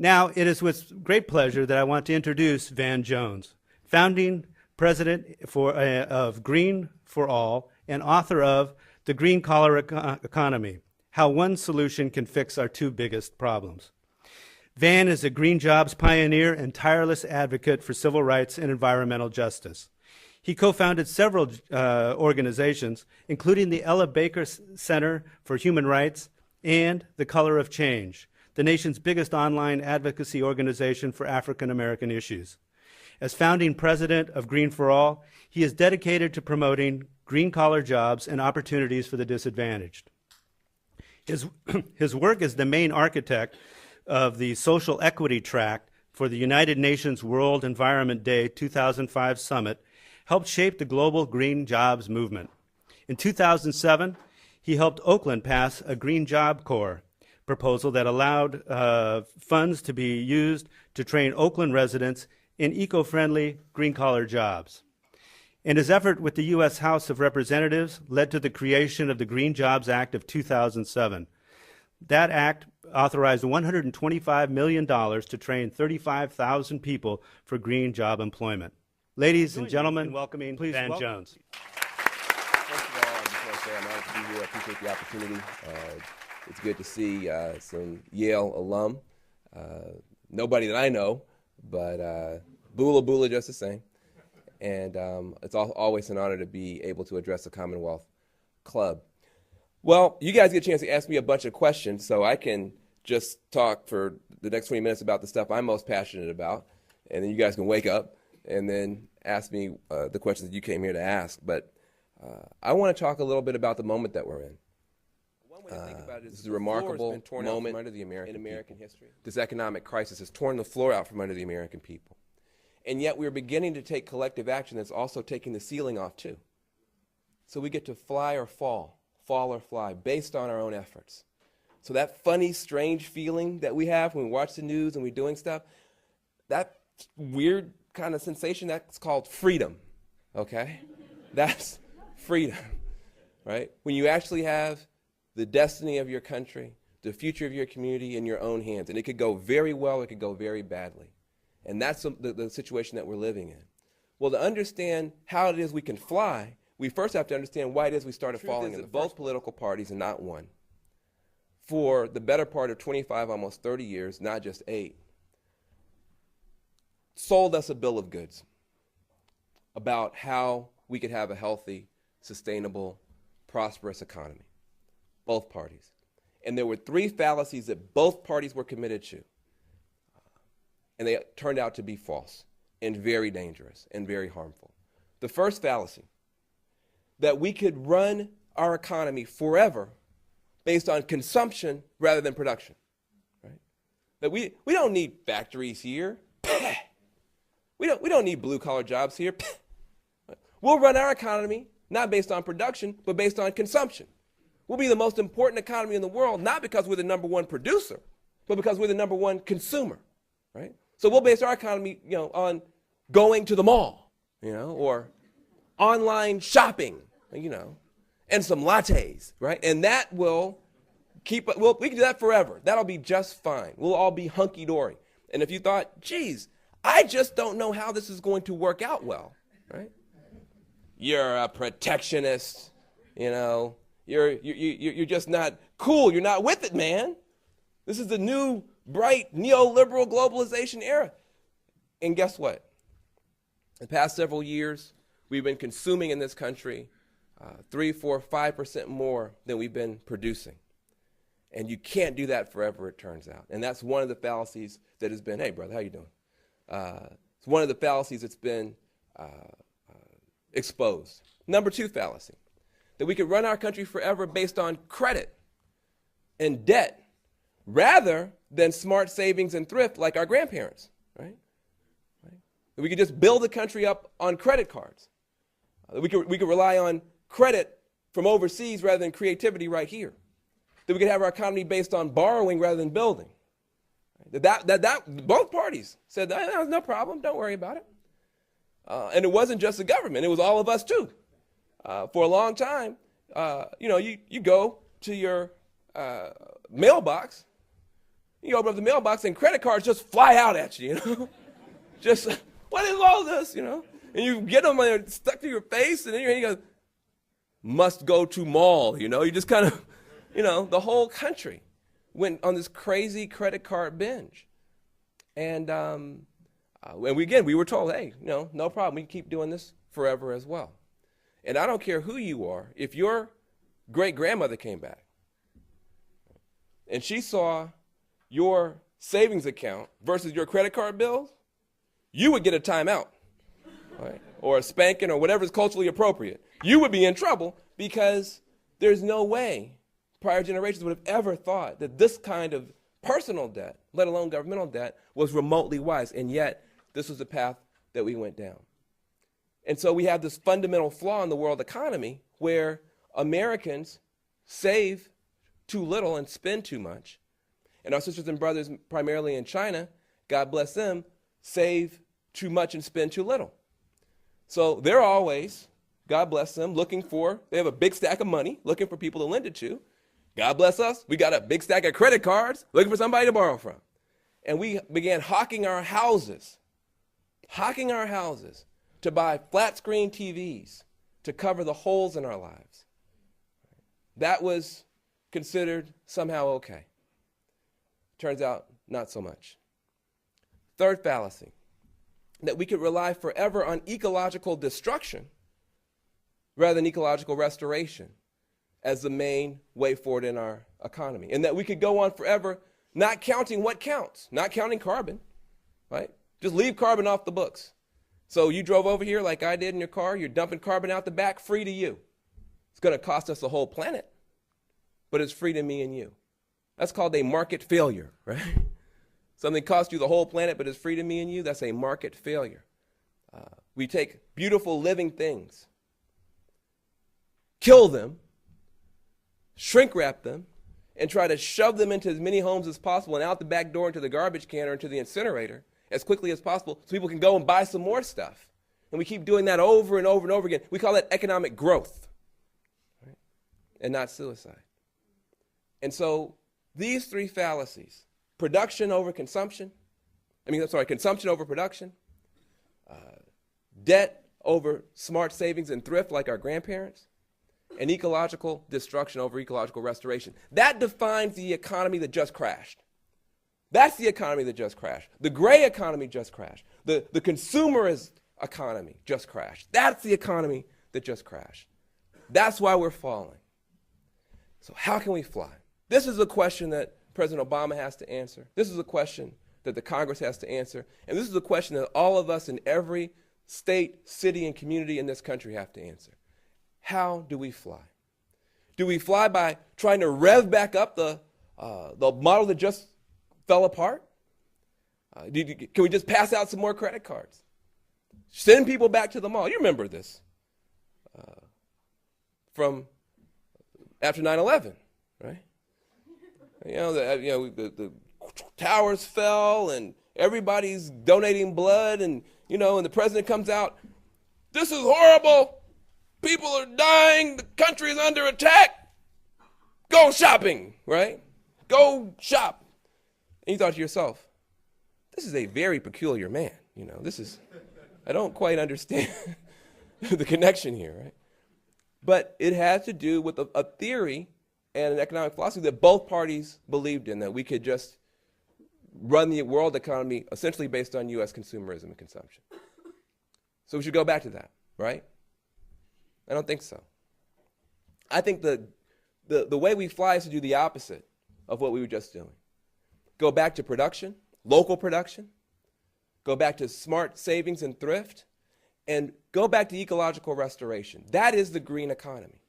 Now, it is with great pleasure that I want to introduce Van Jones, founding president of Green for All and author of The Green Collar Economy, How One Solution Can Fix Our Two Biggest Problems. Van is a green jobs pioneer and tireless advocate for civil rights and environmental justice. He co-founded several organizations, including the Ella Baker Center for Human Rights and The Color of Change, the nation's biggest online advocacy organization for African American issues. As founding president of Green for All, he is dedicated to promoting green-collar jobs and opportunities for the disadvantaged. His work as the main architect of the Social Equity Tract for the United Nations World Environment Day 2005 Summit helped shape the global green jobs movement. In 2007, he helped Oakland pass a Green Job Corps proposal that allowed funds to be used to train Oakland residents in eco-friendly green-collar jobs. And his effort with the U.S. House of Representatives led to the creation of the Green Jobs Act of 2007. That act authorized $125 million to train 35,000 people for green job employment. Ladies and gentlemen, welcoming Van Jones. First of all, I just want to say I'm honored to be here. I appreciate the opportunity. It's good to see some Yale alum. Nobody that I know, but Bula Bula just the same. And it's always an honor to be able to address the Commonwealth Club. Well, you guys get a chance to ask me a bunch of questions, so I can just talk for the next 20 minutes about the stuff I'm most passionate about, and then you guys can wake up and then ask me the questions that you came here to ask. But I want to talk a little bit about the moment that we're in. One way to think about it is this is a remarkable moment in American history. This economic crisis has torn the floor out from under the American people. And yet we're beginning to take collective action that's also taking the ceiling off too. So we get to fly or fall or fly, based on our own efforts. So that funny, strange feeling that we have when we watch the news and we're doing stuff, that weird kind of sensation, that's called freedom, okay? That's freedom, right? When you actually have the destiny of your country, the future of your community in your own hands. And it could go very well, it could go very badly. And that's the situation that we're living in. Well, to understand how it is we can fly, we first have to understand why it is we started falling in both political parties and not one. For the better part of 25, almost 30 years, not just 8, sold us a bill of goods about how we could have a healthy, sustainable, prosperous economy. Both parties. And there were 3 fallacies that both parties were committed to. And they turned out to be false and very dangerous and very harmful. The first fallacy, that we could run our economy forever based on consumption rather than production, right? That we don't need factories here. We don't need blue-collar jobs here. We'll run our economy not based on production, but based on consumption. We'll be the most important economy in the world, not because we're the #1 producer, but because we're the #1 consumer, right? So we'll base our economy, on going to the mall, or online shopping, and some lattes, right? And that will we can do that forever. That'll be just fine. We'll all be hunky-dory. And if you thought, geez, I just don't know how this is going to work out well, right? You're a protectionist, you're just not cool. You're not with it, man. This is the new, bright, neoliberal globalization era. And guess what? The past several years, we've been consuming in this country 3, 4, 5% more than we've been producing. And you can't do that forever, it turns out. And that's one of the fallacies that has been, hey, brother, how you doing? It's one of the fallacies that's been exposed. Number 2 fallacy, that we could run our country forever based on credit and debt rather than smart savings and thrift like our grandparents, right? That we could just build the country up on credit cards. That we could rely on credit from overseas rather than creativity right here. That we could have our economy based on borrowing rather than building. That both parties said, there's no problem, don't worry about it. And it wasn't just the government, it was all of us too. For a long time, you go to your mailbox, You open up the mailbox and credit cards just fly out at you, you know? Just, what is all this, you know? And you get them and they're stuck to your face, and then you go, must go to mall, you know? You just kind of, you know, the whole country went on this crazy credit card binge. And we were told, hey, you know, no problem. We can keep doing this forever as well. And I don't care who you are. If your great-grandmother came back and she saw your savings account versus your credit card bills, you would get a timeout, right? Or a spanking or whatever is culturally appropriate. You would be in trouble because there's no way prior generations would have ever thought that this kind of personal debt, let alone governmental debt, was remotely wise. And yet, this was the path that we went down. And so we have this fundamental flaw in the world economy where Americans save too little and spend too much. And our sisters and brothers, primarily in China, God bless them, save too much and spend too little. So they're always, God bless them, they have a big stack of money, looking for people to lend it to. God bless us, we got a big stack of credit cards, looking for somebody to borrow from. And we began hawking our houses to buy flat screen TVs to cover the holes in our lives. That was considered somehow okay. Turns out, not so much. Third fallacy, that we could rely forever on ecological destruction rather than ecological restoration as the main way forward in our economy. And that we could go on forever not counting what counts, not counting carbon, right? Just leave carbon off the books. So you drove over here like I did in your car, you're dumping carbon out the back, free to you. It's going to cost us the whole planet, but it's free to me and you. That's called a market failure, right? Something costs you the whole planet, but it's free to me and you, that's a market failure. We take beautiful living things, kill them, shrink wrap them, and try to shove them into as many homes as possible and out the back door into the garbage can or into the incinerator as quickly as possible so people can go and buy some more stuff. And we keep doing that over and over and over again. We call that economic growth, right? And not suicide. And so these three fallacies, consumption over production, debt over smart savings and thrift like our grandparents, and ecological destruction over ecological restoration. That defines the economy that just crashed. That's the economy that just crashed. The gray economy just crashed. The consumerist economy just crashed. That's the economy that just crashed. That's why we're falling. So how can we fly? This is a question that President Obama has to answer. This is a question that the Congress has to answer. And this is a question that all of us in every state, city, and community in this country have to answer. How do we fly? Do we fly by trying to rev back up the model that just fell apart? Can we just pass out some more credit cards? Send people back to the mall. You remember this from after 9/11, right? The towers fell and everybody's donating blood and the president comes out, this is horrible. People are dying. The country is under attack. Go shopping, right? Go shop. And you thought to yourself, this is a very peculiar man. I don't quite understand the connection here, right? But it has to do with a theory and an economic philosophy that both parties believed in, that we could just run the world economy essentially based on U.S. consumerism and consumption. So we should go back to that, right? I don't think so. I think the way we fly is to do the opposite of what we were just doing. Go back to production, local production, go back to smart savings and thrift, and go back to ecological restoration. That is the green economy.